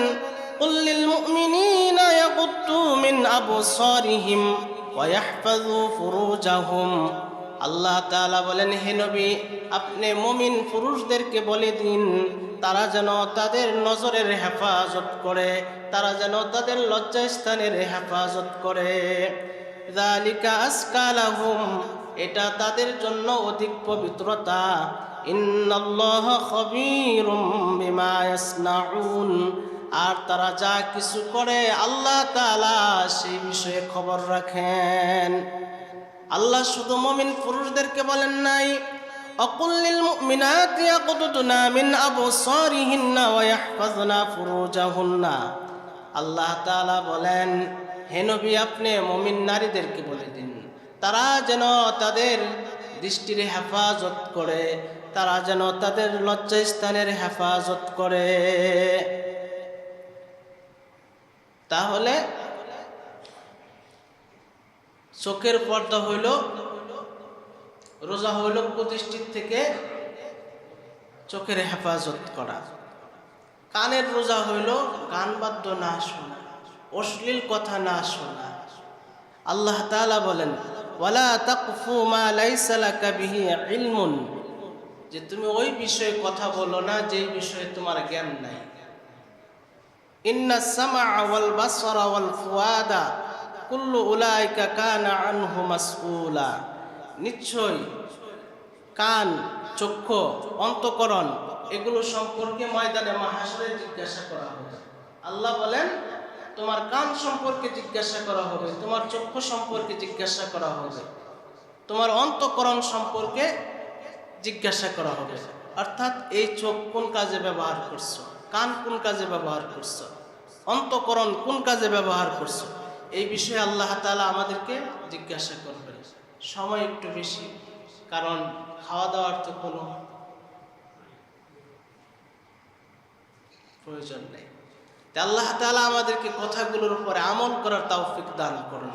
কুল লিল মুমিনিনা ইয়াগুদ্দু মিন আবসারিহিম ويحفظوا فروجهم আল্লাহ তাআলা বলেন, হে নবী, আপনি মুমিন পুরুষদেরকে বলে দিন তারা যেন তাদের নজরের হেফাজত করে, তারা যেন তাদের লজ্জাস্থানের হেফাজত করে। যালিকা আজকা লাহুম, এটা তাদের জন্য অধিক পবিত্রতা। ইন্নাল্লাহা খাবীরুম বিমা ইয়াসনাউন, আর তারা যা কিছু করে আল্লাহ তাআলা সেই বিষয়ে খবর রাখেন। আল্লাহ শুধু মুমিন পুরুষদেরকে বলেন নাই, অকুল্লিল মুমিনাতি ইয়াকুদুনা মিন আবসারিহিন্না ওয়া ইয়াহফাজনা ফুরুজাহুন্না। আল্লাহ তাআলা বলেন, হে নবী, আপনি মুমিন নারীদেরকে বলে দিন তারা যেন তাদের দৃষ্টির হেফাজত করে, তারা যেন তাদের লজ্জাস্থানের হেফাজত করে। তাহলে চোখের পর্দা হইল, রোজা হইল কুদৃষ্টির থেকে চোখের হেফাজত করা। কানের রোজা হইল গান বাদ্য না শোনা, অশ্লীল কথা না শোনা। আল্লাহ তাআলা বলেন, ওয়ালা তাকফু মা লাইসা লাকা বিহি ইলমুন, যে তুমি ওই বিষয়ে কথা বলো না যেই বিষয়ে তোমার জ্ঞান নাই। ইন্নাস সামআ ওয়াল বাসরা ওয়াল ফুয়াদা কুল্লু উলাইকা কানা আনহু মাসউলা, নিশ্চয় কান, চক্ষু, অন্তঃকরণ এগুলো সম্পর্কে ময়দানে মাহশরে জিজ্ঞাসা করা হবে। আল্লাহ বলেন, তোমার কান সম্পর্কে জিজ্ঞাসা করা হবে, তোমার চক্ষু সম্পর্কে জিজ্ঞাসা করা হবে, তোমার অন্তঃকরণ সম্পর্কে জিজ্ঞাসা করা হবে। অর্থাৎ এই চোখ কোন কাজে ব্যবহার করছো, কান কোন কাজে ব্যবহার করছো, অন্তঃকরণ কোন কাজে ব্যবহার করছো, এই বিষয়ে আল্লাহ তাআলা আমাদেরকে জিজ্ঞাসা করবেন। সময় একটু বেশি, কারণ খাওয়া দাওয়ার তো কোনো প্রয়োজন নেই। আল্লাহ তাআলা আমাদেরকে কথাগুলোর উপরে আমল করার তৌফিক দান করুন।